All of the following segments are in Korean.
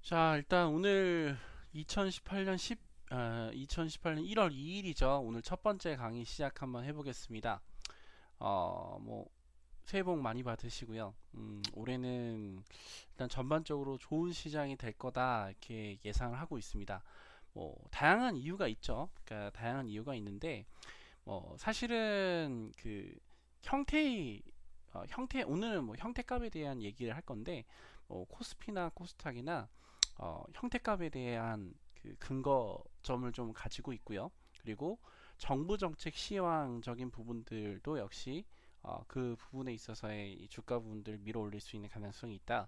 자, 일단 오늘 2018년 1월 2일이죠. 오늘 첫 번째 강의 시작 한번 해보겠습니다. 새해 복 많이 받으시고요. 올해는 일단 전반적으로 좋은 시장이 될 거다 이렇게 예상을 하고 있습니다. 다양한 이유가 있죠. 그러니까 다양한 이유가 있는데, 사실은 그 형태, 오늘은 형태값에 대한 얘기를 할 건데, 코스피나 코스닥이나 형태값에 대한 그 근거점을 좀 가지고 있고요. 그리고 정부 정책 시황적인 부분들도 역시 그 부분에 있어서의 이 주가 부분들을 밀어 올릴 수 있는 가능성이 있다.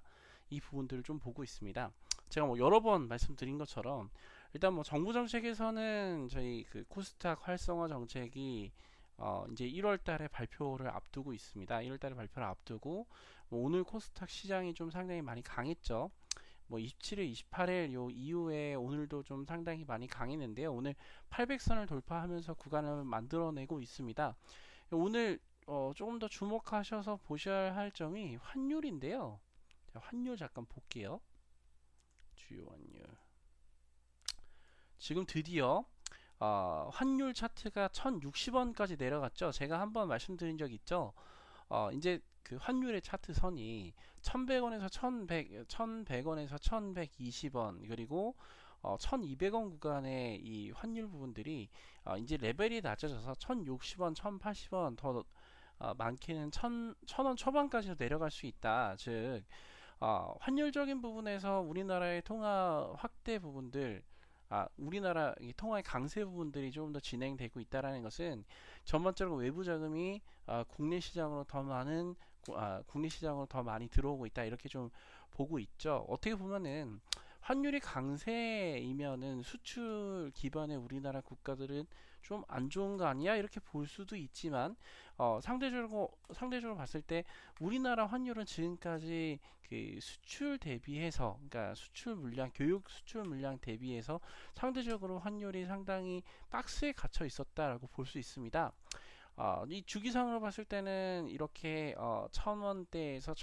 이 부분들을 좀 보고 있습니다. 제가 여러 번 말씀드린 것처럼 일단 정부 정책에서는 저희 그 코스닥 활성화 정책이 이제 1월 달에 발표를 앞두고 있습니다. 1월 달에 발표를 앞두고 오늘 코스닥 시장이 좀 상당히 많이 강했죠. 27일, 28일 요 이후에 오늘도 좀 상당히 많이 강했는데요. 오늘 800선을 돌파하면서 구간을 만들어내고 있습니다. 오늘 조금 더 주목하셔서 보셔야 할 점이 환율인데요. 자, 환율 잠깐 볼게요. 주요 환율. 지금 드디어 환율 차트가 1060원까지 내려갔죠. 제가 한번 말씀드린 적 있죠. 이제 그 환율의 차트 선이 1100원에서 1100원에서 1120원 그리고 1200원 구간의 이 환율 부분들이 이제 레벨이 낮아져서 1060원, 1080원 더 많게는 1000원 초반까지도 내려갈 수 있다. 즉 환율적인 부분에서 우리나라의 통화 확대 부분들 우리나라 이 통화의 강세 부분들이 조금 더 진행되고 있다라는 것은 전반적으로 외부 자금이 국내 시장으로 더 많이 들어오고 있다 이렇게 좀 보고 있죠. 어떻게 보면은 환율이 강세이면은 수출 기반의 우리나라 국가들은 좀 안 좋은 거 아니야? 이렇게 볼 수도 있지만 상대적으로 봤을 때 우리나라 환율은 지금까지 그 수출 대비해서 그러니까 교육 수출 물량 대비해서 상대적으로 환율이 상당히 박스에 갇혀 있었다라고 볼 수 있습니다. 이 주기상으로 봤을 때는 이렇게 1000원대에서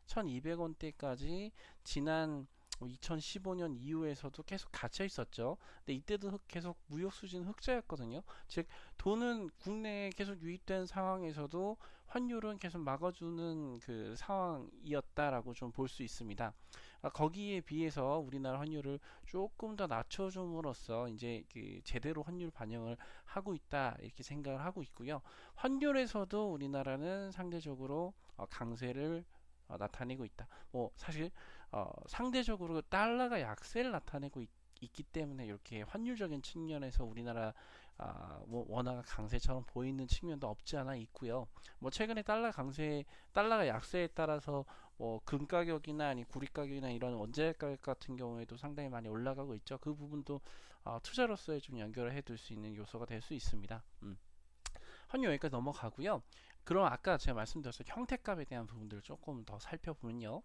1200원대까지 지난 2015년 이후에서도 계속 갇혀 있었죠. 근데 이때도 계속 무역 수지는 흑자였거든요. 즉 돈은 국내에 계속 유입된 상황에서도 환율은 계속 막아주는 그 상황이었다라고 좀 볼 수 있습니다. 거기에 비해서 우리나라 환율을 조금 더 낮춰줌으로써 이제 그 제대로 환율 반영을 하고 있다 이렇게 생각을 하고 있고요. 환율에서도 우리나라는 상대적으로 강세를 나타내고 있다. 사실 상대적으로 달러가 약세를 나타내고 있기 때문에 이렇게 환율적인 측면에서 우리나라 원화가 강세처럼 보이는 측면도 없지 않아 있고요. 최근에 달러가 약세에 따라서 금 가격이나 아니 구리 가격이나 이런 원자재 가격 같은 경우에도 상당히 많이 올라가고 있죠. 그 부분도 투자로서의 좀 연결을 해둘 수 있는 요소가 될 수 있습니다. 환율 여기까지 넘어가고요. 그럼 아까 제가 말씀드렸던 형태값에 대한 부분들을 조금 더 살펴보면요.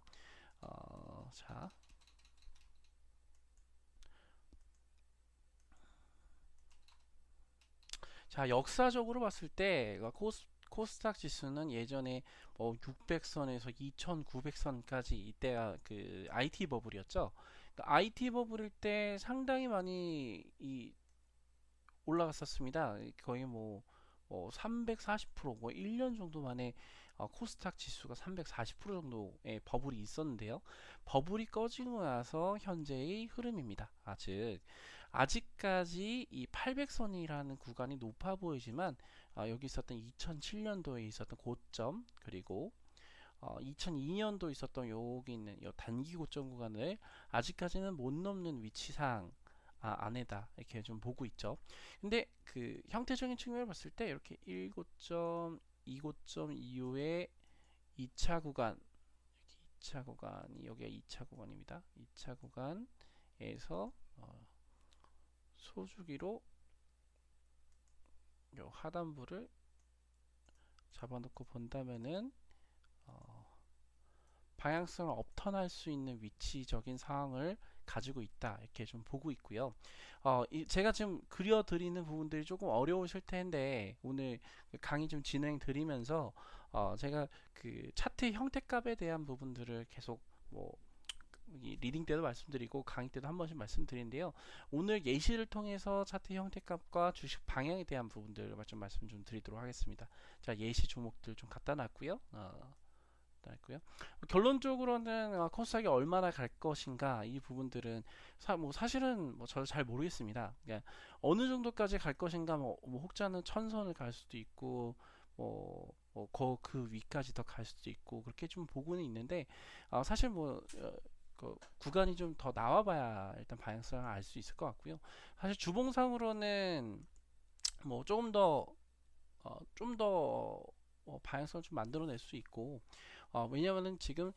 자, 역사적으로 봤을 때 코스닥 지수는 예전에 600선에서 2900선까지 이때가 그 IT 버블이었죠. IT 버블일 때 상당히 많이 올라갔었습니다. 거의 340%, 1년 정도 만에 코스닥 지수가 340% 정도의 버블이 있었는데요. 버블이 꺼지고 나서 현재의 흐름입니다. 즉 아직까지 이 800선이라는 구간이 높아 보이지만 여기 있었던 2007년도에 있었던 고점 그리고 2002년도 있었던 여기 있는 이 단기 고점 구간을 아직까지는 못 넘는 위치상 안에다 이렇게 좀 보고 있죠. 근데 그 형태적인 측면을 봤을 때 이렇게 1고점, 2고점 이후에 2차 구간, 2차 구간이 여기가 2차 구간입니다. 2차 구간에서 소주기로 요 하단부를 잡아놓고 본다면은 방향성을 업턴할 수 있는 위치적인 상황을 가지고 있다 이렇게 좀 보고 있고요. 제가 지금 그려드리는 부분들이 조금 어려우실 텐데 오늘 강의 좀 진행 드리면서 제가 그 차트 형태값에 대한 부분들을 계속 이 리딩 때도 말씀드리고 강의 때도 한 번씩 말씀드리는데요. 오늘 예시를 통해서 차트 형태값과 주식 방향에 대한 부분들 좀 말씀 좀 드리도록 하겠습니다. 자, 예시 종목들 좀 갖다 놨고요. 결론적으로는 코스닥이 얼마나 갈 것인가 이 부분들은 사실은 저도 잘 모르겠습니다. 그러니까 어느 정도까지 갈 것인가 혹자는 천선을 갈 수도 있고 그 위까지 더 갈 수도 있고 그렇게 좀 보고는 있는데 사실 그 구간이 좀 더 나와봐야 일단 방향성을 알 수 있을 것 같고요. 사실 주봉상으로는 조금 더 방향성을 좀 만들어낼 수 있고 왜냐면은 지금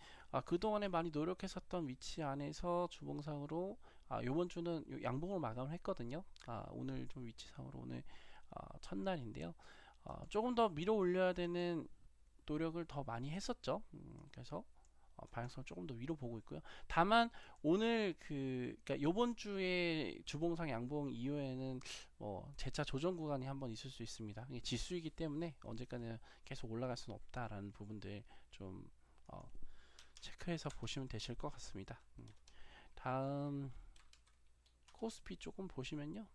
그동안에 많이 노력했었던 위치 안에서 주봉상으로 요번 주는 양봉으로 마감을 했거든요. 오늘 좀 위치상으로 오늘 첫날인데요. 조금 더 밀어 올려야 되는 노력을 더 많이 했었죠. 그래서 방향성을 조금 더 위로 보고 있고요. 다만 오늘 그러니까 요번 주에 주봉상 양봉 이후에는 재차 조정 구간이 한번 있을 수 있습니다. 이게 지수이기 때문에 언제까지 계속 올라갈 수는 없다라는 부분들 좀 체크해서 보시면 되실 것 같습니다. 다음 코스피 조금 보시면요.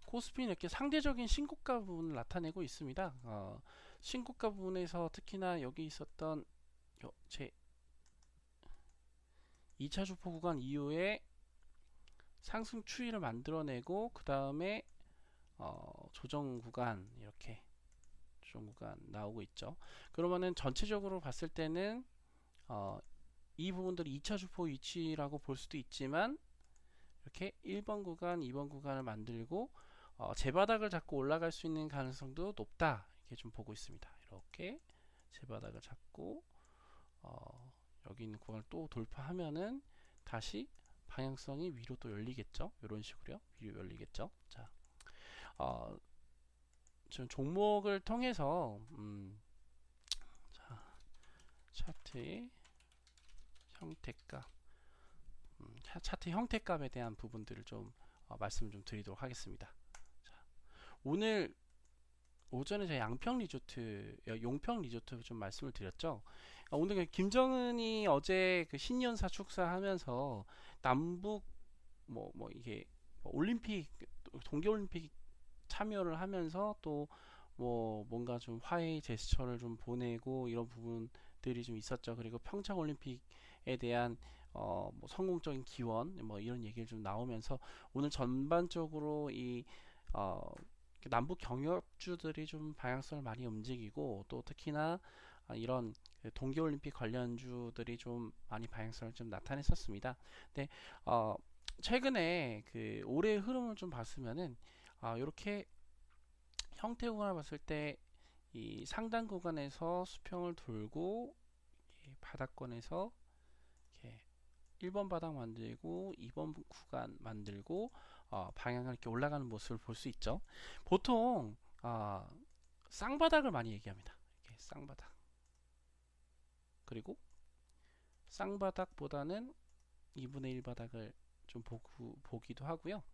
코스피는 이렇게 상대적인 신고가 부분을 나타내고 있습니다. 신고가 부분에서 특히나 여기 있었던 제 2차 주포 구간 이후에 상승 추이를 만들어내고 그 다음에 조정 구간 이렇게 조정 구간 나오고 있죠. 그러면은 전체적으로 봤을 때는 이 부분들이 2차 주포 위치라고 볼 수도 있지만 이렇게 1번 구간, 2번 구간을 만들고 재바닥을 잡고 올라갈 수 있는 가능성도 높다 이렇게 좀 보고 있습니다. 이렇게 재바닥을 잡고 여기 있는 구간을 또 돌파하면은 다시 방향성이 위로 또 열리겠죠. 이런 식으로요. 위로 열리겠죠. 자, 지금 종목을 통해서 자, 차트의 형태값, 차트 형태값에 대한 부분들을 좀 말씀을 좀 드리도록 하겠습니다. 오늘 오전에 제가 용평 리조트 좀 말씀을 드렸죠. 오늘 김정은이 어제 그 신년사 축사하면서 남북 이게 올림픽 동계올림픽 참여를 하면서 또 뭔가 좀 화해 제스처를 좀 보내고 이런 부분들이 좀 있었죠. 그리고 평창올림픽에 대한 성공적인 기원 이런 얘기를 좀 나오면서 오늘 전반적으로 이 남북 경협주들이 좀 방향성을 많이 움직이고 또 특히나 이런 동계올림픽 관련주들이 좀 많이 방향성을 좀 나타냈었습니다. 근데 최근에 그 올해의 흐름을 좀 봤으면은 이렇게 형태 구간을 봤을 때 이 상단 구간에서 수평을 돌고 바닥권에서 이렇게 1번 바닥 만들고 2번 구간 만들고 방향을 이렇게 올라가는 모습을 볼 수 있죠. 보통 쌍바닥을 많이 얘기합니다. 이렇게 쌍바닥. 그리고 쌍바닥보다는 2분의 1 바닥을 좀 보기도 하고요.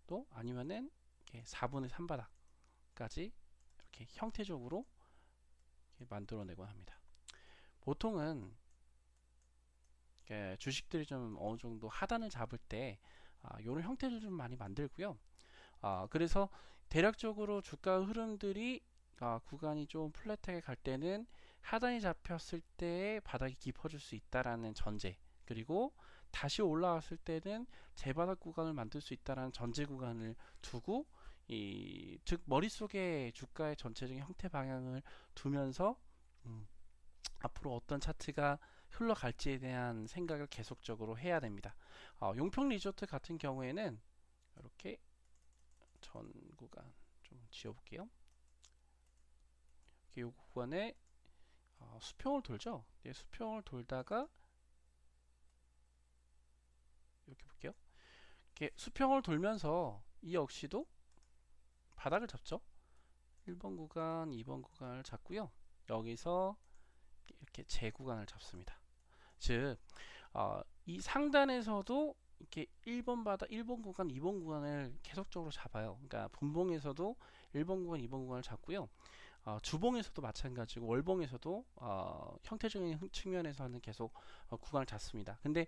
또 아니면은 이렇게 4분의 3 바닥까지 이렇게 형태적으로 이렇게 만들어내곤 합니다. 보통은 주식들이 좀 어느 정도 하단을 잡을 때 이런 형태를 좀 많이 만들고요. 그래서 대략적으로 주가 흐름들이 구간이 좀 플랫하게 갈 때는 하단이 잡혔을 때 바닥이 깊어질 수 있다라는 전제, 그리고 다시 올라왔을 때는 재바닥 구간을 만들 수 있다라는 전제 구간을 두고 즉 머릿속에 주가의 전체적인 형태 방향을 두면서 앞으로 어떤 차트가 흘러갈지에 대한 생각을 계속적으로 해야 됩니다. 용평 리조트 같은 경우에는 이렇게 전 구간 좀 지워볼게요. 이 구간에 수평을 돌죠. 수평을 돌다가 이렇게 볼게요. 이렇게 수평을 돌면서 이 역시도 바닥을 잡죠. 1번 구간, 2번 구간을 잡고요. 여기서 이렇게 재 구간을 잡습니다. 즉, 이 상단에서도 이렇게 1번 바닥, 1번 구간, 2번 구간을 계속적으로 잡아요. 그러니까 분봉에서도 1번 구간, 2번 구간을 잡고요. 주봉에서도 마찬가지고 월봉에서도 형태적인 측면에서는 계속 구간을 잡습니다. 근데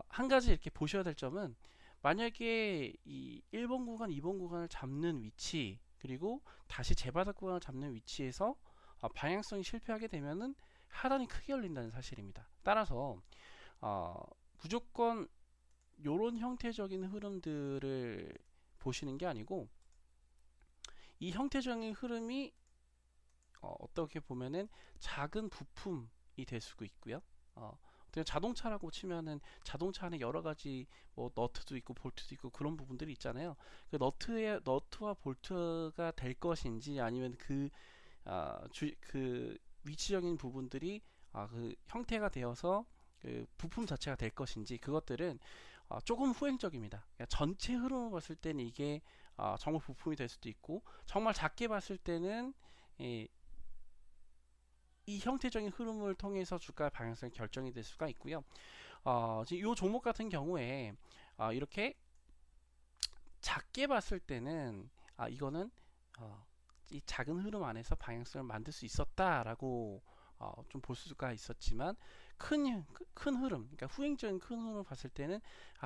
한 가지 이렇게 보셔야 될 점은 만약에 이 1번 구간, 2번 구간을 잡는 위치 그리고 다시 재바닥 구간을 잡는 위치에서 방향성이 실패하게 되면은 하단이 크게 열린다는 사실입니다. 따라서 무조건 요런 형태적인 흐름들을 보시는 게 아니고 이 형태적인 흐름이 어떻게 보면은 작은 부품이 될 수도 있고요. 자동차라고 치면은 자동차 안에 여러 가지 뭐 너트도 있고 볼트도 있고 그런 부분들이 있잖아요. 그 너트와 볼트가 될 것인지 아니면 그 위치적인 부분들이 그 형태가 되어서 그 부품 자체가 될 것인지 그것들은 조금 후행적입니다. 그러니까 전체 흐름을 봤을 때는 이게 정말 부품이 될 수도 있고 정말 작게 봤을 때는 이 형태적인 흐름을 통해서 주가 방향성이 결정이 될 수가 있고요. 지금 이 종목 같은 경우에 이렇게 작게 봤을 때는 이거는 이 작은 흐름 안에서 방향성을 만들 수 있었다라고 좀 볼 수가 있었지만 큰 흐름, 그러니까 후행적인 큰 흐름을 봤을 때는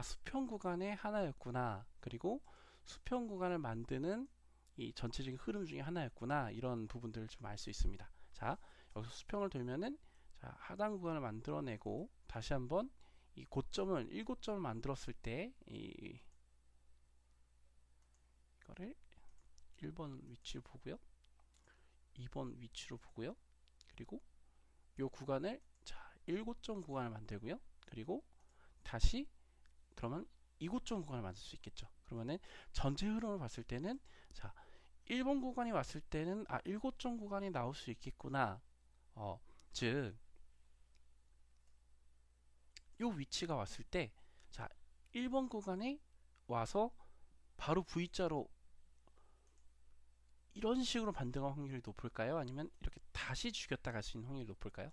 수평 구간의 하나였구나. 그리고 수평 구간을 만드는 이 전체적인 흐름 중에 하나였구나. 이런 부분들을 좀 알 수 있습니다. 자, 여기서 수평을 돌면은 하단 구간을 만들어내고 다시 한번 이 고점을 1고점을 만들었을 때 이거를 1번 위치로 보고요. 2번 위치로 보고요. 그리고 이 구간을 1고점 구간을 만들고요. 그리고 다시 그러면 2고점 구간을 만들 수 있겠죠. 그러면은 전체 흐름을 봤을 때는 1번 구간이 왔을 때는 1고점 구간이 나올 수 있겠구나. 즉 요 위치가 왔을 때 1번 구간에 와서 바로 V자로 이런 식으로 반등할 확률이 높을까요? 아니면 이렇게 다시 죽였다 갈 수 있는 확률이 높을까요?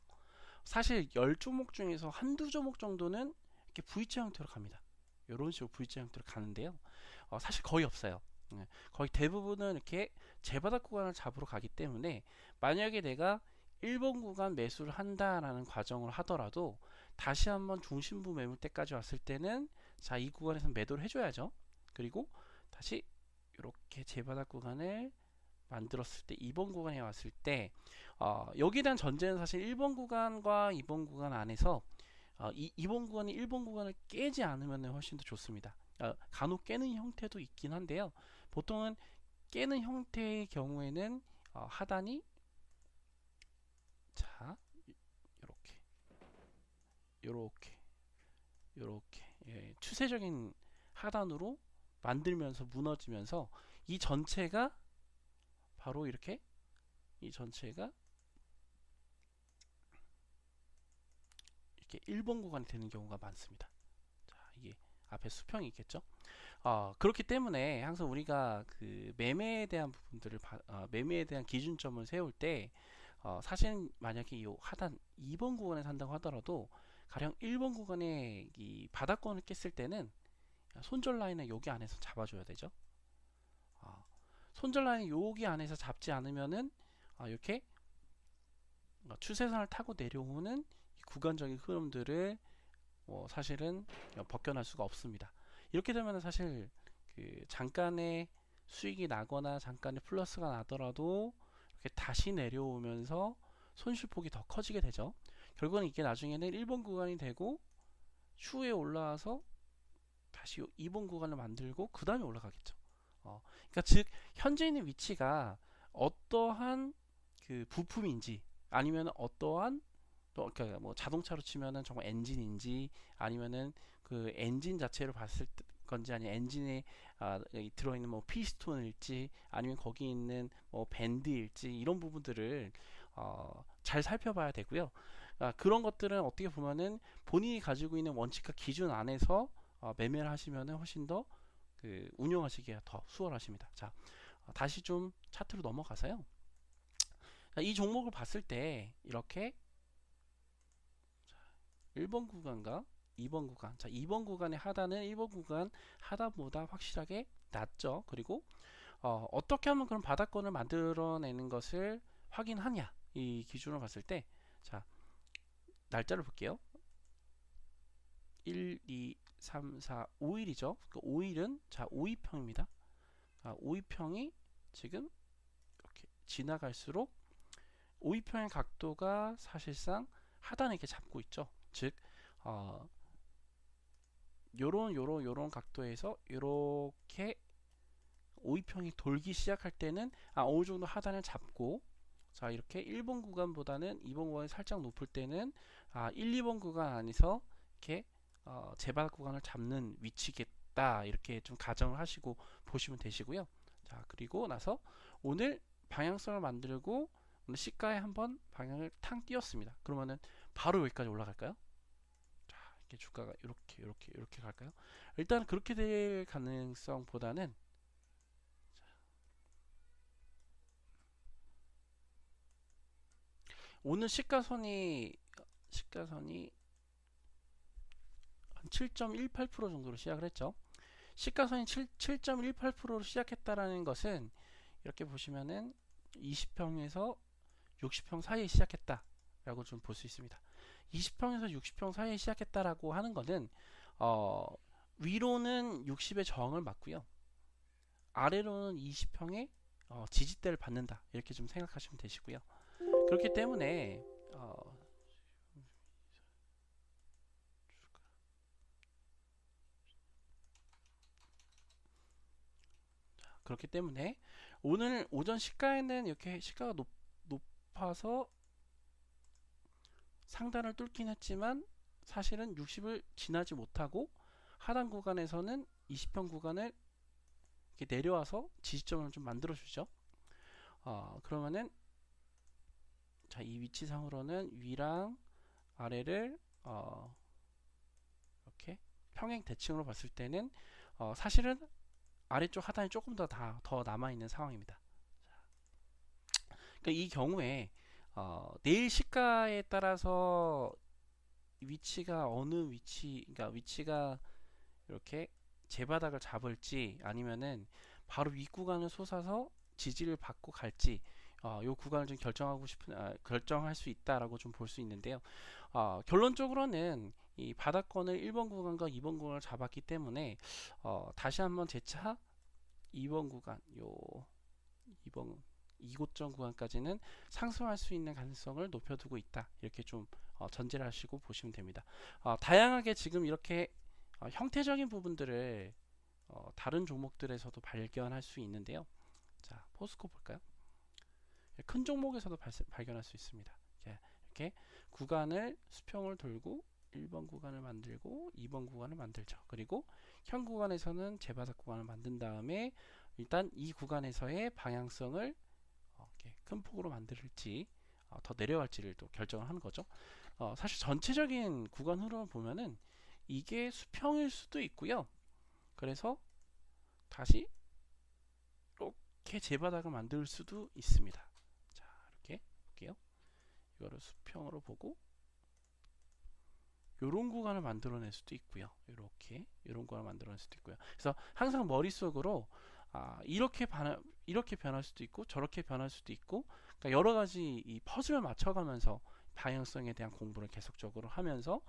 사실 10종목 중에서 한두 종목 정도는 이렇게 V자 형태로 갑니다. 이런 식으로 V자 형태로 가는데요. 사실 거의 없어요. 거의 대부분은 이렇게 재바닥 구간을 잡으러 가기 때문에 만약에 내가 1번 구간 매수를 한다라는 과정을 하더라도 다시 한번 중심부 매물대까지 왔을 때는 이 구간에서 매도를 해줘야죠. 그리고 다시 이렇게 재바닥 구간을 만들었을 때 2번 구간에 왔을 때 여기에 대한 전제는 사실 1번 구간과 2번 구간 안에서 2번 구간이 1번 구간을 깨지 않으면 훨씬 더 좋습니다. 간혹 깨는 형태도 있긴 한데요. 보통은 깨는 형태의 경우에는 하단이 이렇게 추세적인 하단으로 만들면서 무너지면서 이 전체가 바로 이렇게 이 전체가 이렇게 1번 구간이 되는 경우가 많습니다. 이게 앞에 수평이 있겠죠. 그렇기 때문에 항상 우리가 그 매매에 대한 부분들을 매매에 대한 기준점을 세울 때 사실 만약에 이 하단 2번 구간에 산다고 하더라도 가령 1번 구간에 이 바닥권을 깼을 때는 손절 라인을 여기 안에서 잡아줘야 되죠. 손절 라인 여기 안에서 잡지 않으면은 이렇게 추세선을 타고 내려오는 구간적인 흐름들을 사실은 벗겨날 수가 없습니다. 이렇게 되면 사실 그 잠깐의 수익이 나거나 잠깐의 플러스가 나더라도 이렇게 다시 내려오면서 손실폭이 더 커지게 되죠. 결국은 이게 나중에는 1번 구간이 되고 추후에 올라와서 다시 2번 구간을 만들고 그 다음에 올라가겠죠. 그러니까 즉 현재 있는 위치가 어떠한 그 부품인지 아니면 어떠한 그러니까 뭐 자동차로 치면은 정말 엔진인지 아니면은 그 엔진 자체를 봤을 건지 아니면 엔진에 들어있는 뭐 피스톤일지 아니면 거기 있는 뭐 밴드일지 이런 부분들을 잘 살펴봐야 되고요. 그런 것들은 어떻게 보면은 본인이 가지고 있는 원칙과 기준 안에서 매매를 하시면은 훨씬 더 그 운영하시기가 더 수월하십니다. 자, 다시 좀 차트로 넘어가서요. 이 종목을 봤을 때 이렇게 1번 구간과 2번 구간. 2번 구간의 하단은 1번 구간 하단보다 확실하게 낮죠. 그리고 어떻게 하면 그런 바닥권을 만들어내는 것을 확인하냐, 이 기준으로 봤을 때, 자, 날짜를 볼게요. 1, 2, 3, 4, 5일이죠. 그 5일은 자 5위평입니다. 5위평이 지금 이렇게 지나갈수록 5위평의 각도가 사실상 하단에 이렇게 잡고 있죠. 즉 요런 각도에서 요렇게 5위평이 돌기 시작할 때는 어느 정도 하단을 잡고, 자 이렇게 1번 구간보다는 2번 구간이 살짝 높을 때는 1, 2번 구간 안에서 이렇게 재바닥 구간을 잡는 위치겠다, 이렇게 좀 가정을 하시고 보시면 되시고요. 자 그리고 나서 오늘 방향성을 만들고 오늘 시가에 한번 방향을 탕 띄웠습니다. 그러면은 바로 여기까지 올라갈까요? 자 이렇게 주가가 이렇게 갈까요? 일단 그렇게 될 가능성보다는 오늘 시가선이 한 7.18% 정도로 시작을 했죠. 시가선이 7.18%로 시작했다라는 것은 이렇게 보시면은 20평에서 60평 사이에 시작했다라고 좀 볼 수 있습니다. 20평에서 60평 사이에 시작했다라고 하는 것은 위로는 60의 저항을 맞고요. 아래로는 20평의 지지대를 받는다, 이렇게 좀 생각하시면 되시고요. 그렇기 때문에 오늘 오전 시가에는 이렇게 시가가 높아서 상단을 뚫긴 했지만 사실은 60을 지나지 못하고 하단 구간에서는 20평 구간을 이렇게 내려와서 지지점을 좀 만들어 주죠. 그러면은 자, 이 위치상으로는 위랑 아래를 이렇게 평행 대칭으로 봤을 때는 사실은 아래쪽 하단이 조금 더 남아 있는 상황입니다. 그러니까 이 경우에 내일 시가에 따라서 위치가 어느 위치, 그러니까 위치가 이렇게 재바닥을 잡을지 아니면은 바로 윗구간을 솟아서 지지를 받고 갈지, 요 구간을 좀 결정할 수 있다라고 좀 볼 수 있는데요. 결론적으로는 이 바닥권을 1번 구간과 2번 구간을 잡았기 때문에 다시 한번 재차 2번 구간, 2번 이고점 구간까지는 상승할 수 있는 가능성을 높여두고 있다, 이렇게 좀 전제를 하시고 보시면 됩니다. 다양하게 지금 이렇게 형태적인 부분들을 다른 종목들에서도 발견할 수 있는데요. 자, 포스코 볼까요? 큰 종목에서도 발견할 수 있습니다. 이렇게 구간을 수평을 돌고 1번 구간을 만들고 2번 구간을 만들죠. 그리고 현 구간에서는 재바닥 구간을 만든 다음에 일단 이 구간에서의 방향성을 이렇게 큰 폭으로 만들지 더 내려갈지를 또 결정을 하는 거죠. 사실 전체적인 구간 흐름을 보면은 이게 수평일 수도 있고요. 그래서 다시 이렇게 재바닥을 만들 수도 있습니다. 자, 이렇게 볼게요. 이거를 수평으로 보고 요런 구간을 만들어낼 수도 있고요. 이런 구간을 만들어낼 수도 있고요. 그래서 항상 머릿속으로 이렇게 변할 수도 있고 저렇게 변할 수도 있고, 그러니까 여러 가지 이 퍼즐을 맞춰가면서 방향성에 대한 공부를 계속적으로 하면서,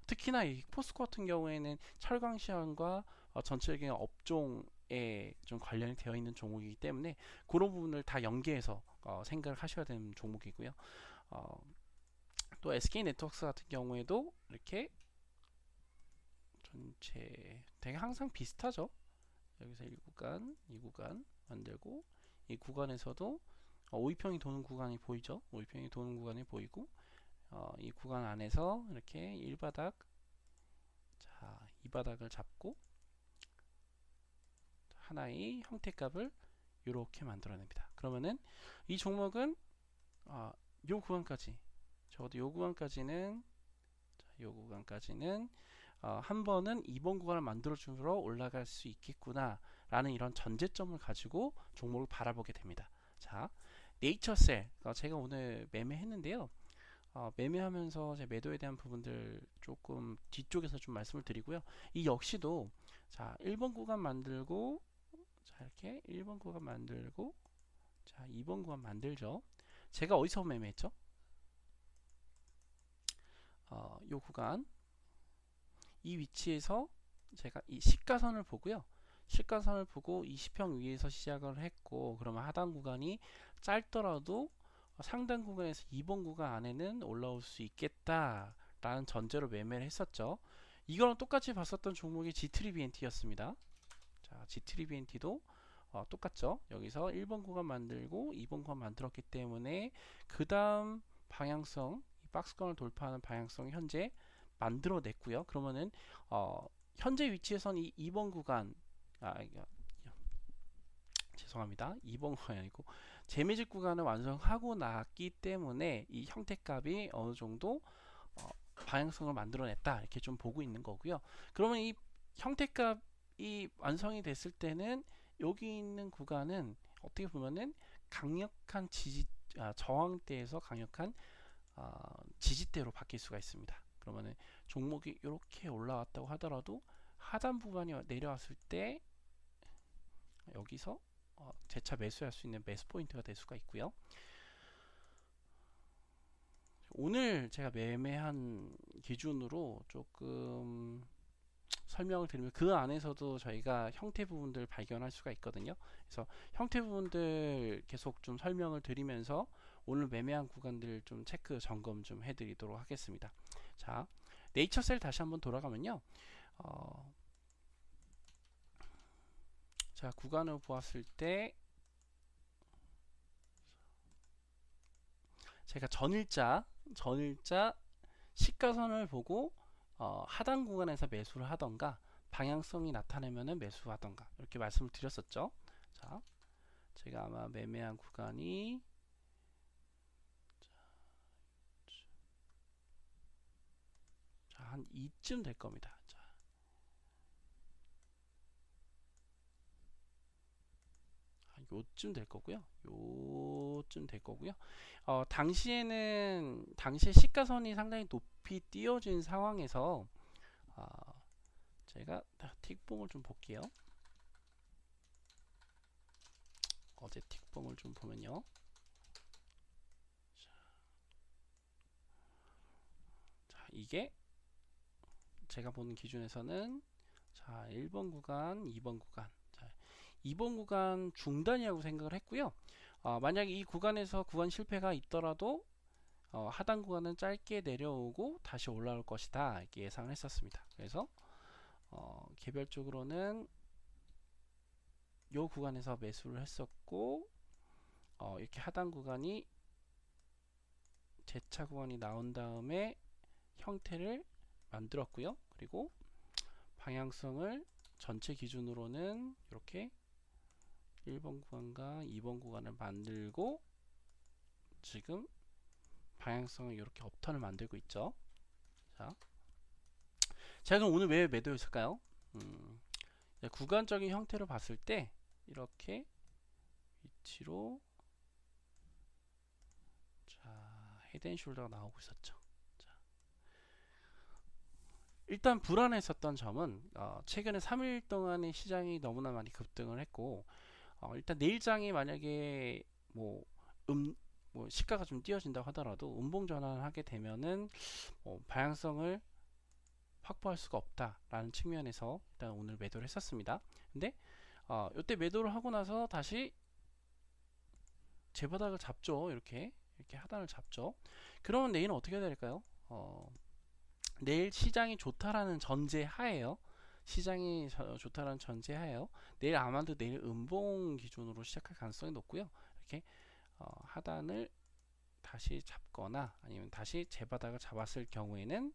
특히나 이 포스코 같은 경우에는 철강 시황과 전체적인 업종에 좀 관련이 되어 있는 종목이기 때문에 그런 부분을 다 연계해서 생각을 하셔야 되는 종목이고요. 또 SK네트워크스 같은 경우에도 이렇게 전체 되게 항상 비슷하죠. 여기서 1구간, 2구간 만들고 이 구간에서도 5위평이 도는 구간이 보이죠. 5위평이 도는 구간이 보이고 이 구간 안에서 이렇게 1바닥, 자, 2바닥을 잡고 하나의 형태값을 이렇게 만들어냅니다. 그러면은 이 종목은 요 구간까지, 적어도 요 구간까지는 한 번은 2번 구간을 만들어주므로 올라갈 수 있겠구나 라는 이런 전제점을 가지고 종목을 바라보게 됩니다. 자, 네이처셀 제가 오늘 매매했는데요. 매매하면서 제 매도에 대한 부분들 조금 뒤쪽에서 좀 말씀을 드리고요. 이 역시도 자 1번 구간 만들고, 자 이렇게 1번 구간 만들고, 자 2번 구간 만들죠. 제가 어디서 매매했죠? 요 구간 이 위치에서 제가 이 시가선을 보고요. 시가선을 보고 20평 위에서 시작을 했고, 그러면 하단 구간이 짧더라도 상단 구간에서 2번 구간 안에는 올라올 수 있겠다 라는 전제로 매매를 했었죠. 이거랑 똑같이 봤었던 종목이 G3BNT였습니다. 자, G3BNT도 똑같죠. 여기서 1번 구간 만들고 2번 구간 만들었기 때문에 그 다음 방향성, 이 박스권을 돌파하는 방향성 현재 만들어냈고요. 그러면은 현재 위치에선 이 2번 구간, 죄송합니다. 2번 구간이 아니고 재매직 구간을 완성하고 났기 때문에 이 형태값이 어느 정도 방향성을 만들어냈다 이렇게 좀 보고 있는 거고요. 그러면 이 형태값이 완성이 됐을 때는 여기 있는 구간은 어떻게 보면은 강력한 저항대에서 강력한 지지대로 바뀔 수가 있습니다. 그러면은 종목이 이렇게 올라왔다고 하더라도 하단 부분이 내려왔을 때 여기서 재차 매수할 수 있는 매수 포인트가 될 수가 있고요. 오늘 제가 매매한 기준으로 조금 설명을 드리면 그 안에서도 저희가 형태 부분들 발견할 수가 있거든요. 그래서 형태 부분들 계속 좀 설명을 드리면서 오늘 매매한 구간들 좀 체크 점검 좀 해드리도록 하겠습니다. 자, 네이처셀 다시 한번 돌아가면요. 자, 구간을 보았을 때 제가 전일자 시가선을 보고 하단 구간에서 매수를 하던가 방향성이 나타내면은 매수하던가 이렇게 말씀을 드렸었죠. 자, 제가 아마 매매한 구간이 한 이쯤 될 겁니다. 자, 요쯤 될 거고요. 요쯤 될 거고요. 당시에 시가선이 상당히 높이 띄어진 상황에서 제가 틱봉을 좀 볼게요. 어제 틱봉을 좀 보면요. 자, 이게 제가 보는 기준에서는 자, 1번 구간, 2번 구간. 자, 2번 구간 중단이라고 생각을 했고요. 만약에 이 구간에서 구간 실패가 있더라도 하단 구간은 짧게 내려오고 다시 올라올 것이다 이렇게 예상을 했었습니다. 그래서 개별적으로는 이 구간에서 매수를 했었고 이렇게 하단 구간이 재차 구간이 나온 다음에 형태를 만들었고요. 그리고 방향성을 전체 기준으로는 이렇게 1번 구간과 2번 구간을 만들고 지금 방향성을 이렇게 업턴을 만들고 있죠. 자, 제가 그럼 오늘 왜 매도했을까요? 구간적인 형태로 봤을 때 이렇게 위치로 자, 헤드앤숄더가 나오고 있었죠. 자, 일단 불안했었던 점은 최근에 3일 동안의 시장이 너무나 많이 급등을 했고 일단 내일장이 만약에 뭐 시가가 좀 띄어진다고 하더라도 음봉 전환을 하게 되면은 방향성을 확보할 수가 없다라는 측면에서 일단 오늘 매도를 했었습니다. 근데 이때 매도를 하고 나서 다시 재바닥을 잡죠. 이렇게 하단을 잡죠. 그러면 내일은 어떻게 해야 될까요? 내일 시장이 좋다라는 전제 하에요. 시장이 좋다라는 전제 하에요. 내일 아마도 내일 음봉 기준으로 시작할 가능성이 높고요. 이렇게 하단을 다시 잡거나 아니면 다시 재바닥을 잡았을 경우에는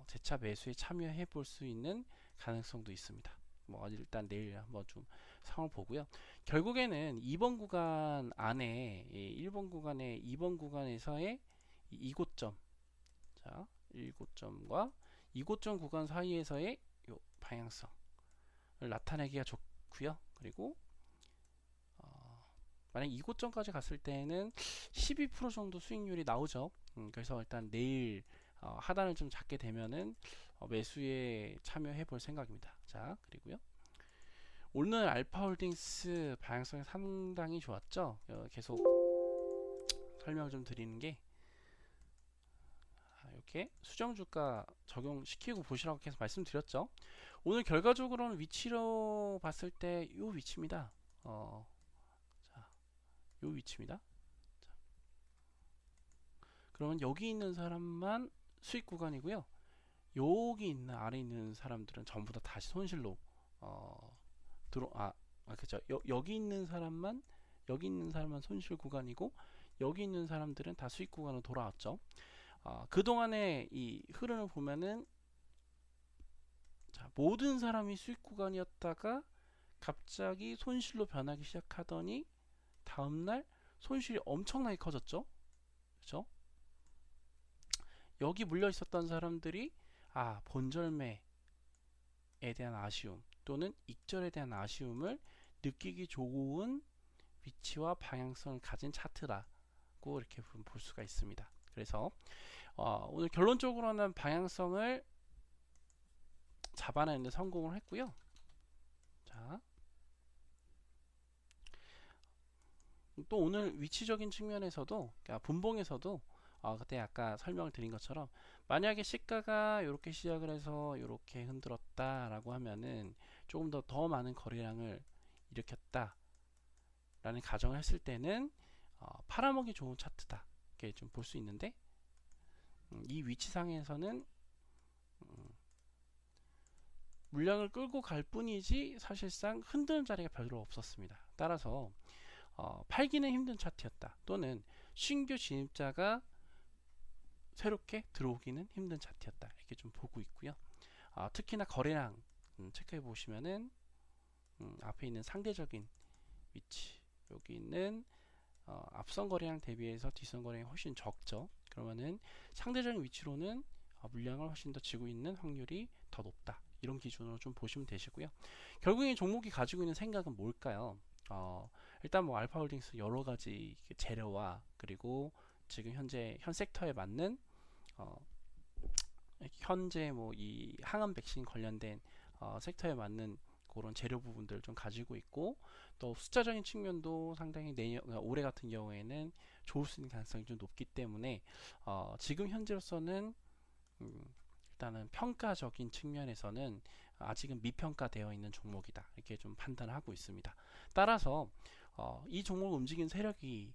재차 매수에 참여해 볼 수 있는 가능성도 있습니다. 뭐 일단 내일 한번 좀 상황을 보고요. 결국에는 2번 구간 안에 1번 구간에 2번 구간에서의 이고점, 자, 이고점과 이고점 구간 사이에서의 요 방향성을 나타내기가 좋고요. 그리고 만약 이고점까지 갔을 때는 12% 정도 수익률이 나오죠. 그래서 일단 내일 하단을 좀 잡게 되면은 매수에 참여해 볼 생각입니다. 자, 그리고요. 오늘 알파홀딩스 방향성이 상당히 좋았죠. 계속 설명을 좀 드리는 게, 이렇게 수정주가 적용시키고 보시라고 계속 말씀드렸죠. 오늘 결과적으로는 위치로 봤을 때 요 위치입니다. 자, 요 위치입니다. 자, 그러면 여기 있는 사람만 수익 구간이고요. 여기 있는 아래 있는 사람들은 전부 다 다시 손실로 그죠. 여기 있는 사람만 손실 구간이고, 여기 있는 사람들은 다 수익 구간으로 돌아왔죠. 그동안의 이 흐름을 보면은, 자, 모든 사람이 수익 구간이었다가 갑자기 손실로 변하기 시작하더니 다음날 손실이 엄청나게 커졌죠. 그죠? 여기 물려 있었던 사람들이 본절매에 대한 아쉬움 또는 익절에 대한 아쉬움을 느끼기 좋은 위치와 방향성을 가진 차트라고 이렇게 볼 수가 있습니다. 그래서 오늘 결론적으로는 방향성을 잡아내는 데 성공을 했고요. 자, 또 오늘 위치적인 측면에서도, 그러니까 분봉에서도 그때 아까 설명을 드린 것처럼, 만약에 시가가 이렇게 시작을 해서 이렇게 흔들었다라고 하면은 조금 더 많은 거래량을 일으켰다 라는 가정을 했을 때는 팔아먹기 좋은 차트다 이렇게 좀 볼 수 있는데, 이 위치상에서는 물량을 끌고 갈 뿐이지 사실상 흔드는 자리가 별로 없었습니다. 따라서 팔기는 힘든 차트였다, 또는 신규 진입자가 새롭게 들어오기는 힘든 차트였다 이렇게 좀 보고 있고요. 특히나 거래량 체크해 보시면은 앞에 있는 상대적인 위치, 여기 있는 앞선 거래량 대비해서 뒷선 거래량이 훨씬 적죠. 그러면은 상대적인 위치로는 물량을 훨씬 더 쥐고 있는 확률이 더 높다, 이런 기준으로 좀 보시면 되시고요. 결국에 종목이 가지고 있는 생각은 뭘까요? 일단 뭐 알파홀딩스 여러 가지 재료와, 그리고 지금 현 섹터에 맞는 현재 뭐 이 항암 백신 관련된 섹터에 맞는 그런 재료 부분들을 좀 가지고 있고, 또 숫자적인 측면도 상당히 올해 같은 경우에는 좋을 수 있는 가능성이 좀 높기 때문에 지금 현재로서는 일단은 평가적인 측면에서는 아직은 미평가되어 있는 종목이다 이렇게 좀 판단을 하고 있습니다. 따라서 이 종목을 움직이는 세력이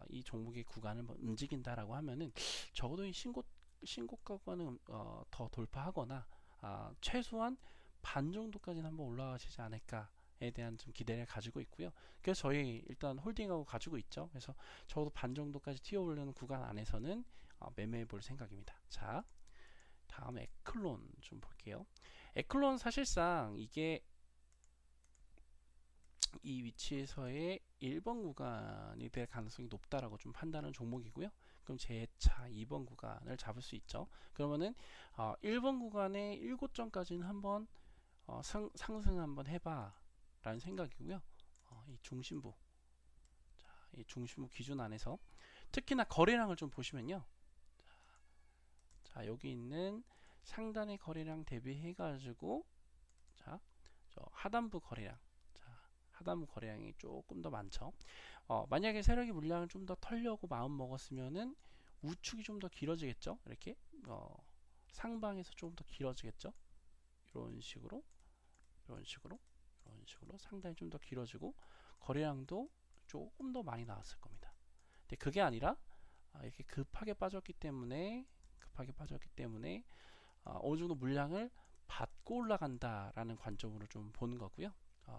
이 종목의 구간을 움직인다라고 하면은 적어도 이 신고가는 더 돌파하거나 최소한 반 정도까지는 한번 올라가시지 않을까에 대한 좀 기대를 가지고 있고요. 그래서 저희 일단 홀딩하고 가지고 있죠. 그래서 적어도 반 정도까지 튀어 오르는 구간 안에서는 매매해 볼 생각입니다. 자, 다음 에클론 좀 볼게요. 에클론 사실상 이게 이 위치에서의 1번 구간이 될 가능성이 높다라고 좀 판단하는 종목이고요. 그럼 재차 2번 구간을 잡을 수 있죠. 그러면은 1번 구간의 7점까지는 한번 상승 한번 해봐 라는 생각이고요. 이 중심부, 이 중심부 기준 안에서 특히나 거래량을 좀 보시면요. 자, 여기 있는 상단의 거래량 대비해 가지고, 자, 저 하단부 거래량, 하단부 거래량이 조금 더 많죠. 만약에 세력이 물량을 좀 더 털려고 마음 먹었으면은 우측이 좀 더 길어지겠죠. 이렇게 상방에서 조금 더 길어지겠죠. 이런 식으로 상당히 좀 더 길어지고 거래량도 조금 더 많이 나왔을 겁니다. 근데 그게 아니라 이렇게 급하게 빠졌기 때문에 어느 정도 물량을 받고 올라간다라는 관점으로 좀 보는 거고요.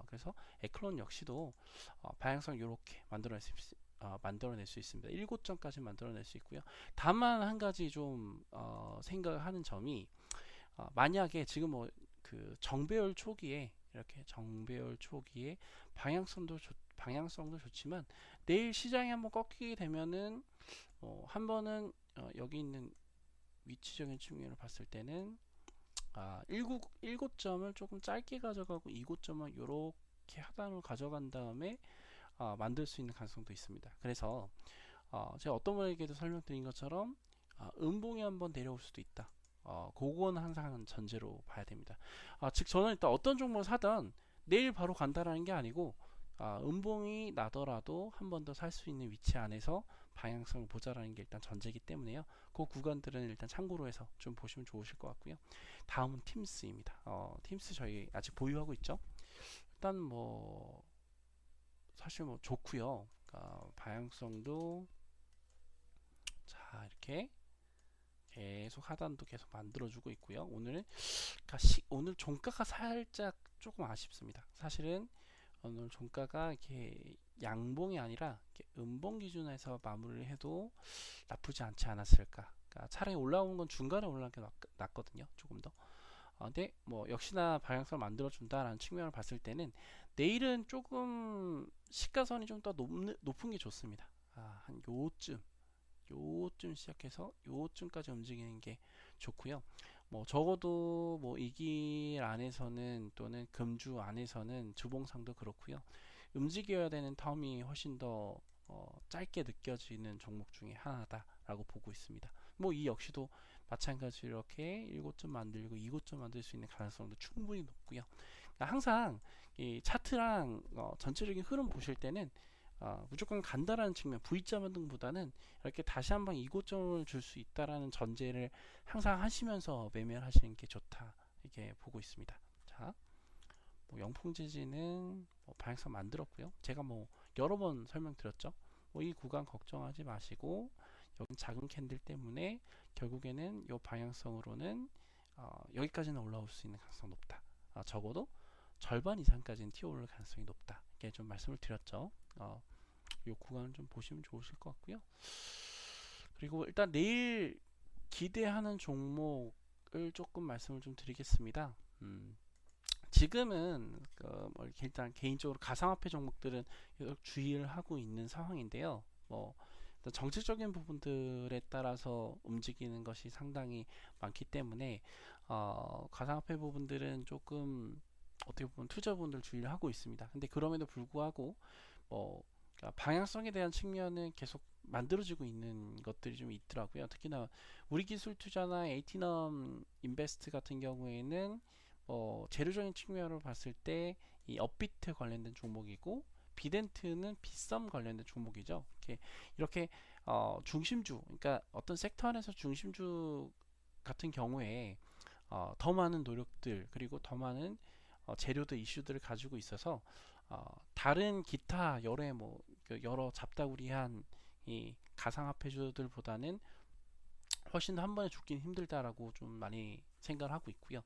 그래서 에클론 역시도 방향성 이렇게 만들어낼 수 있습니다. 7점까지 만들어낼 수 있고요. 다만 한 가지 좀 생각을 하는 점이, 만약에 지금 뭐 그 정배열 초기에 방향성도 좋지만 내일 시장이 한번 꺾이게 되면은 한 번은 여기 있는 위치적인 측면을 봤을 때는 7점을 조금 짧게 가져가고 2고점을 이렇게 하단으로 가져간 다음에 만들 수 있는 가능성도 있습니다. 그래서 제가 어떤 분에게도 설명드린 것처럼 음봉이 한번 내려올 수도 있다. 그건 항상 전제로 봐야 됩니다. 즉 저는 일단 어떤 종목을 사든 내일 바로 간다라는 게 아니고 음봉이 나더라도 한 번 더 살 수 있는 위치 안에서 방향성을 보자라는 게 일단 전제이기 때문에요. 그 구간들은 일단 참고로 해서 좀 보시면 좋으실 것 같고요. 다음은 팀스입니다. 팀스 저희 아직 보유하고 있죠. 일단 뭐 사실 뭐 좋고요. 그러니까 방향성도 자 이렇게 계속 하단도 계속 만들어주고 있고요. 오늘은 그러니까 오늘 종가가 살짝 조금 아쉽습니다. 사실은 오늘 종가가 이렇게 양봉이 아니라 이렇게 음봉 기준에서 마무리를 해도 나쁘지 않지 않았을까. 그러니까 차라리 올라오는 건 중간에 올라오는 게 낫거든요. 조금 더. 근데 뭐 역시나 방향성을 만들어준다라는 측면을 봤을 때는 내일은 조금 시가선이 좀 더 높은 게 좋습니다. 한 요쯤 시작해서 요쯤까지 움직이는 게 좋고요. 뭐 적어도 뭐 이 길 안에서는 또는 금주 안에서는 주봉상도 그렇고요. 움직여야 되는 텀이 훨씬 더 짧게 느껴지는 종목 중에 하나다라고 보고 있습니다. 뭐 이 역시도 마찬가지로 이렇게 1고점 만들고 2고점 만들 수 있는 가능성도 충분히 높고요. 그러니까 항상 이 차트랑 전체적인 흐름 보실 때는 무조건 간다라는 측면 V자 반등보다는 이렇게 다시 한번 이고점을 줄 수 있다라는 전제를 항상 하시면서 매매를 하시는 게 좋다 이렇게 보고 있습니다. 자, 뭐 영풍지지는 뭐 방향성 만들었고요. 제가 뭐 여러 번 설명드렸죠. 뭐 이 구간 걱정하지 마시고 여기 작은 캔들 때문에 결국에는 이 방향성으로는 여기까지는 올라올 수 있는 가능성 높다. 적어도 절반 이상까지는 튀어 올릴 가능성이 높다. 이렇게 좀 말씀을 드렸죠. 이 구간을 좀 보시면 좋으실 것 같고요. 그리고 일단 내일 기대하는 종목을 조금 말씀을 좀 드리겠습니다. 지금은 뭐 일단 개인적으로 가상화폐 종목들은 주의를 하고 있는 상황인데요. 뭐 정책적인 부분들에 따라서 움직이는 것이 상당히 많기 때문에 가상화폐 부분들은 조금 어떻게 보면 투자분들 주의를 하고 있습니다. 근데 그럼에도 불구하고 뭐 그러니까 방향성에 대한 측면은 계속 만들어지고 있는 것들이 좀 있더라고요. 특히나 우리 기술 투자나 에이티넘 인베스트 같은 경우에는 재료적인 측면으로 봤을 때 이 업비트 관련된 종목이고 비덴트는 빗썸 관련된 종목이죠. 이렇게 중심주, 그러니까 어떤 섹터 안에서 중심주 같은 경우에 더 많은 노력들 그리고 더 많은 재료들 이슈들을 가지고 있어서 다른 기타 여러 잡다구리한 이 가상화폐주들보다는 훨씬 더 한 번에 죽긴 힘들다라고 좀 많이 생각을 하고 있고요.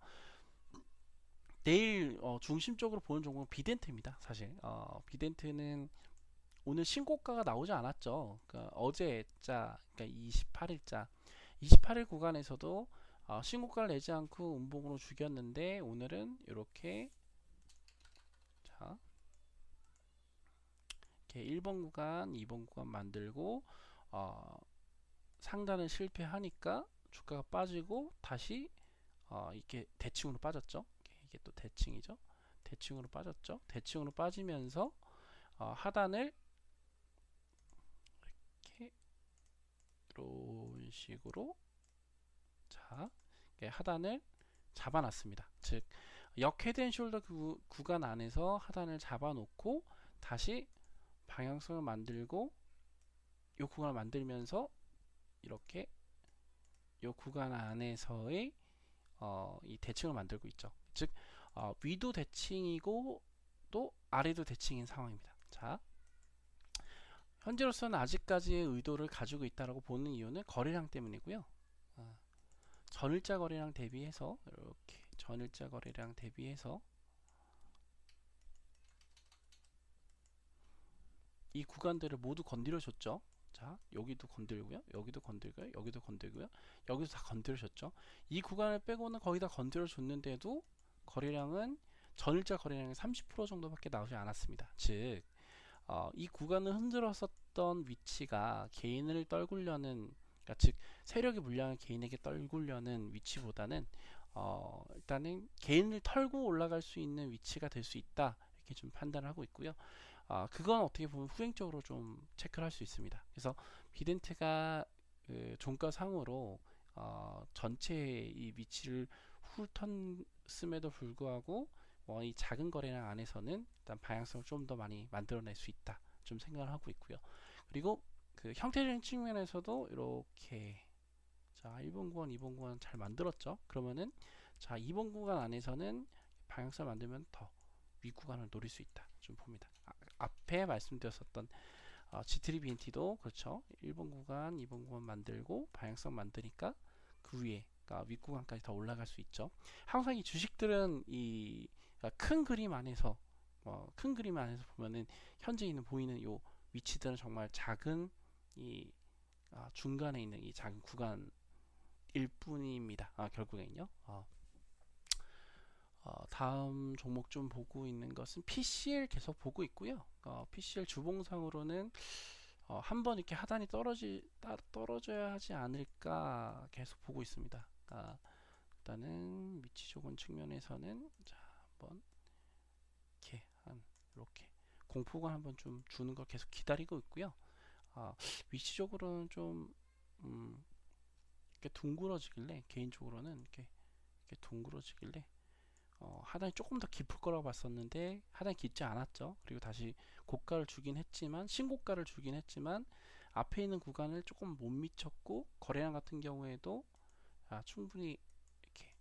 내일 중심적으로 보는 종목은 비덴트입니다. 사실 비덴트는 오늘 신고가가 나오지 않았죠. 그러니까 어제자, 그러니까 28일 구간에서도 신고가를 내지 않고 음봉으로 죽였는데 오늘은 이렇게 자 이렇게 1번 구간, 2번 구간 만들고 상단을 실패하니까 주가가 빠지고 다시 이렇게 대칭으로 빠졌죠. 이게 또 대칭이죠. 대칭으로 빠졌죠. 대칭으로 빠지면서 하단을 이렇게 이런 식으로 자 하단을 잡아놨습니다. 즉 역헤드앤숄더 구간 안에서 하단을 잡아놓고 다시 방향성을 만들고 이 구간을 만들면서 이렇게 이 구간 안에서의 이 대칭을 만들고 있죠. 즉 위도 대칭이고 또 아래도 대칭인 상황입니다. 자, 현재로서는 아직까지의 의도를 가지고 있다라고 보는 이유는 거래량 때문이고요. 전일자 거래량 대비해서 이렇게 전일자 거래량 대비해서 이 구간들을 모두 건드려줬죠. 자, 여기도 건들고요, 여기도 건들고요, 여기도 건들고요, 여기도 다 건드려줬죠. 이 구간을 빼고는 거의 다 건드려줬는데도 거래량은 전일자 거래량의 30% 정도밖에 나오지 않았습니다. 즉, 이 구간을 흔들었었던 위치가 개인을 떨구려는, 그러니까 즉 세력의 물량을 개인에게 떨구려는 위치보다는 일단은 개인을 털고 올라갈 수 있는 위치가 될 수 있다 이렇게 좀 판단을 하고 있고요. 그건 어떻게 보면 후행적으로 좀 체크를 할 수 있습니다. 그래서 비덴트가 종가상으로 전체의 이 위치를 훑었음에도 불구하고 이 작은 거래량 안에서는 일단 방향성을 좀 더 많이 만들어낼 수 있다 좀 생각을 하고 있고요. 그리고 그 형태적인 측면에서도 이렇게 자 1번 구간, 2번 구간 잘 만들었죠. 그러면은 자 2번 구간 안에서는 방향성을 만들면 더 윗구간을 노릴 수 있다. 좀 봅니다. 앞에 말씀드렸었던 G3BNT도 그렇죠. 1번 구간, 2번 구간 만들고 방향성 만드니까 그 위에 그러니까 윗구간까지 더 올라갈 수 있죠. 항상 이 주식들은 이 큰 그림 안에서 큰 그림 안에서 보면은 현재 있는 보이는 요 위치들은 정말 작은 이 중간에 있는 이 작은 구간일 뿐입니다. 결국엔요. 다음 종목 좀 보고 있는 것은 PCL 계속 보고 있고요. PCL 주봉상으로는 한번 이렇게 하단이 떨어져야 하지 않을까 계속 보고 있습니다. 일단은 위치 조건 측면에서는 자 한번 이렇게 공포가 한번 좀 주는 걸 계속 기다리고 있고요. 위치적으로는 좀 이렇게 둥그러지길래 개인적으로는 이렇게 둥그러지길래 하단이 조금 더 깊을 거라고 봤었는데 하단이 깊지 않았죠. 그리고 다시 고가를 주긴 했지만 신고가를 주긴 했지만 앞에 있는 구간을 조금 못 미쳤고 거래량 같은 경우에도 충분히 이렇게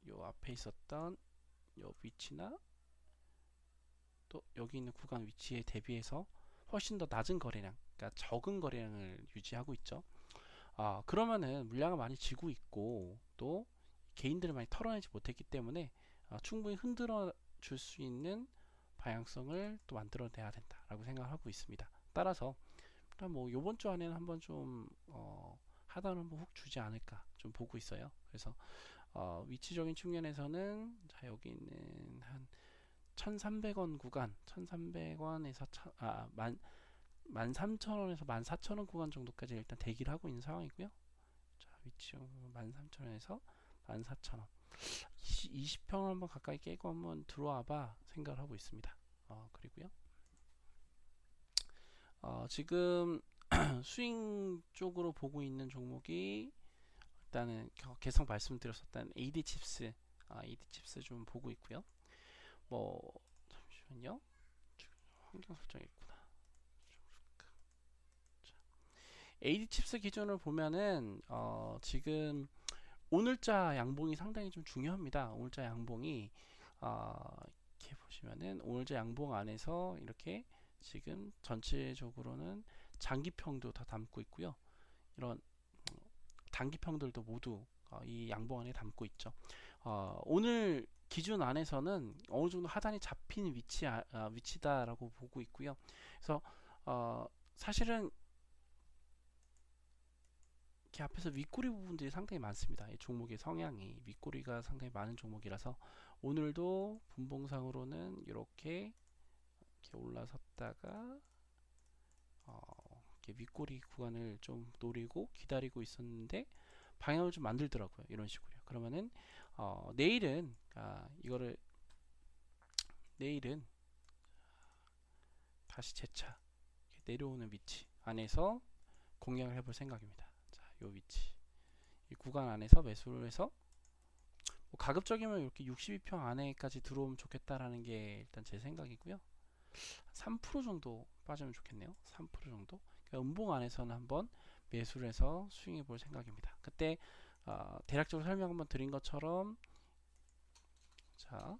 요 앞에 있었던 요 위치나 또 여기 있는 구간 위치에 대비해서 훨씬 더 낮은 거래량, 그러니까 적은 거래량을 유지하고 있죠. 그러면은 물량을 많이 지고 있고 또 개인들을 많이 털어내지 못했기 때문에 충분히 흔들어 줄 수 있는 방향성을 또 만들어내야 된다라고 생각하고 있습니다. 따라서 일단 뭐 요번 주 안에는 한번 좀 하단을 한번 훅 주지 않을까 좀 보고 있어요. 그래서 위치적인 측면에서는 자 여기 있는 한 1,300원 구간, 1,300원에서 13,000원에서 14,000원 구간 정도까지 일단 대기를 하고 있는 상황이고요. 자, 위치 13,000원에서 14,000원. 20평을 한번 가까이 깨고 한번 들어와봐 생각을 하고 있습니다. 그리고요. 지금 스윙 쪽으로 보고 있는 종목이 일단은 계속 말씀드렸었던 AD칩스, AD칩스 좀 보고 있고요. 잠시만요. 환경 설정이 있구나. AD칩스 기준을 보면은 지금 오늘자 양봉이 상당히 좀 중요합니다. 오늘자 양봉이 이렇게 보시면은 오늘자 양봉 안에서 이렇게 지금 전체적으로는 장기평도 다 담고 있고요. 이런 단기평들도 모두 이 양봉 안에 담고 있죠. 오늘 기준 안에서는 어느 정도 하단이 잡힌 위치다라고 보고 있고요. 그래서 사실은 이렇게 앞에서 윗꼬리 부분들이 상당히 많습니다. 이 종목의 성향이 윗꼬리가 상당히 많은 종목이라서 오늘도 분봉상으로는 이렇게 올라섰다가 이렇게 윗꼬리 구간을 좀 노리고 기다리고 있었는데 방향을 좀 만들더라고요. 이런 식으로요. 그러면은 내일은 내일은 다시 재차 내려오는 위치 안에서 공략을 해볼 생각입니다. 자, 요 위치 이 구간 안에서 매수를 해서 뭐 가급적이면 이렇게 62평 안에까지 들어오면 좋겠다라는 게 일단 제 생각이고요. 3% 정도 빠지면 좋겠네요. 3% 정도. 그러니까 음봉 안에서는 한번 매수를 해서 스윙해 볼 생각입니다. 그때 대략적으로 설명 한번 드린 것처럼 자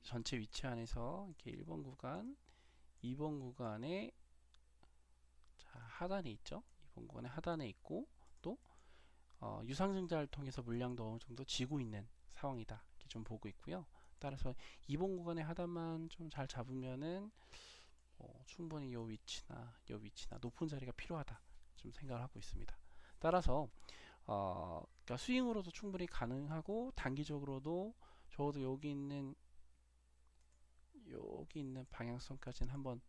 전체 위치 안에서 이렇게 1번 구간, 2번 구간에 자, 하단에 있죠. 2번 구간에 하단에 있고 또 유상증자를 통해서 물량도 어느 정도 지고 있는 상황이다. 이렇게 좀 보고 있고요. 따라서 2번 구간의 하단만 좀 잘 잡으면은 충분히 요 위치나 높은 자리가 필요하다. 좀 생각을 하고 있습니다. 따라서 그러니까 스윙으로도 충분히 가능하고 단기적으로도 적어도 여기 있는 방향성까지는 한번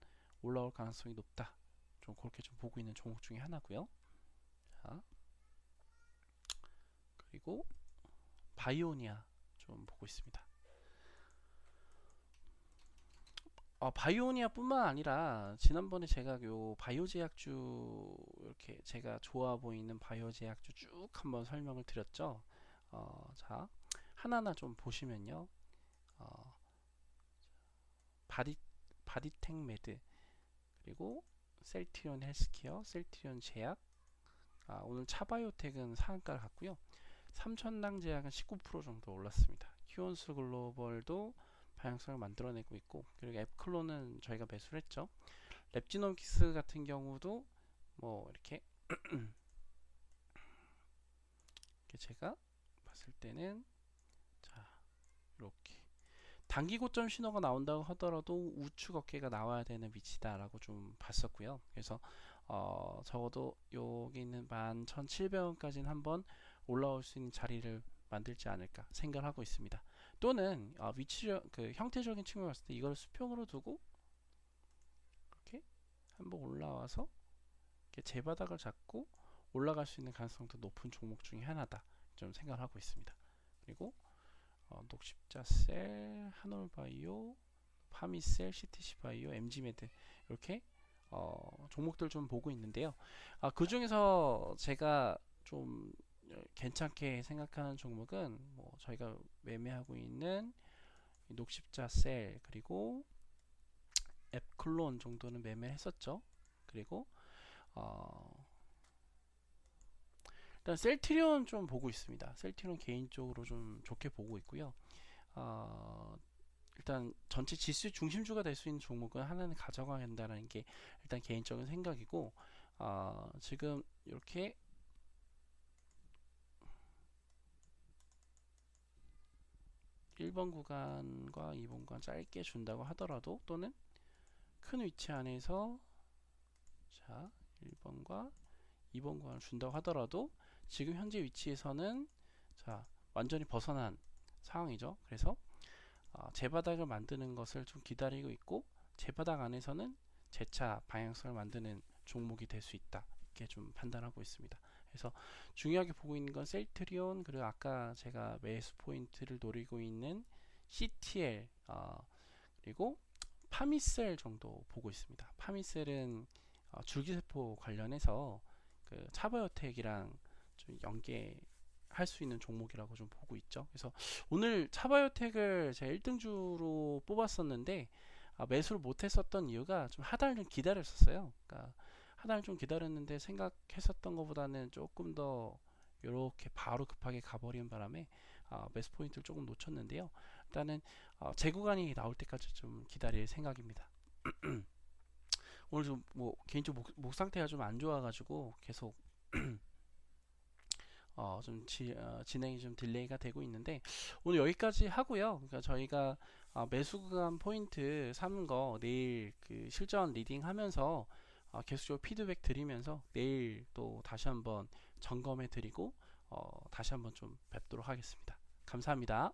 올라올 가능성이 높다. 좀 그렇게 좀 보고 있는 종목 중에 하나고요. 자, 그리고 바이오니아 좀 보고 있습니다. 바이오니아 뿐만 아니라 지난번에 제가 요 바이오 제약주 이렇게 제가 좋아 보이는 바이오 제약주 쭉 한번 설명을 드렸죠. 자 하나하나 좀 보시면요. 바디텍 매드, 그리고 셀트리온 헬스케어, 셀트리온 제약, 오늘 차바이오텍은 상한가를 갔고요. 삼천당 제약은 19% 정도 올랐습니다. 휴원스 글로벌도 방향성을 만들어내고 있고, 그리고 앱클론은 저희가 매수를 했죠. 랩지노믹스 같은 경우도 뭐 이렇게 제가 봤을 때는 자 이렇게 단기 고점 신호가 나온다고 하더라도 우측 어깨가 나와야 되는 위치다라고 좀 봤었고요. 그래서 적어도 여기 있는 11,700원까지는 한번 올라올 수 있는 자리를 만들지 않을까 생각을 하고 있습니다. 또는 위치적 그 형태적인 측면을 봤을 때 이걸 수평으로 두고 이렇게 한번 올라와서 이렇게 재바닥을 잡고 올라갈 수 있는 가능성도 높은 종목 중에 하나다 좀 생각을 하고 있습니다. 그리고 녹십자셀, 한올바이오, 파미셀, CTC바이오, MG메드 이렇게 종목들 좀 보고 있는데요. 그 중에서 제가 좀 괜찮게 생각하는 종목은 뭐 저희가 매매하고 있는 녹십자셀 그리고 앱클론 정도는 매매했었죠. 그리고 일단 셀트리온 좀 보고 있습니다. 셀트리온 개인적으로 좀 좋게 보고 있고요. 일단 전체 지수 중심주가 될 수 있는 종목은 하나는 가져가야 된다는 게 일단 개인적인 생각이고, 지금 이렇게 1번 구간과 2번 구간 짧게 준다고 하더라도, 또는 큰 위치 안에서 자 1번과 2번 구간을 준다고 하더라도 지금 현재 위치에서는 자 완전히 벗어난 상황이죠. 그래서 재바닥을 만드는 것을 좀 기다리고 있고, 재바닥 안에서는 재차 방향성을 만드는 종목이 될 수 있다 이렇게 좀 판단하고 있습니다. 그래서 중요하게 보고 있는 건 셀트리온, 그리고 아까 제가 매수 포인트를 노리고 있는 CTL, 그리고 파미셀 정도 보고 있습니다. 파미셀은 줄기세포 관련해서 그 차바이오텍이랑 좀 연계할 수 있는 종목이라고 좀 보고 있죠. 그래서 오늘 차바이오텍을 제가 1등주로 뽑았었는데 매수를 못했었던 이유가 좀 하단을 좀 기다렸었어요. 그러니까 하단을 좀 기다렸는데 생각했었던 것보다는 조금 더 이렇게 바로 급하게 가버리는 바람에 매수 포인트를 조금 놓쳤는데요. 일단은 재구간이 나올 때까지 좀 기다릴 생각입니다. 오늘 좀 뭐 개인적으로 목 상태가 좀 안 좋아가지고 계속 좀 진행이 좀 딜레이가 되고 있는데, 오늘 여기까지 하고요. 그러니까 저희가 매수 구간 포인트 삼은 거 내일 그 실전 리딩 하면서 계속적으로 피드백 드리면서 내일 또 다시 한번 점검해 드리고 다시 한번 좀 뵙도록 하겠습니다. 감사합니다.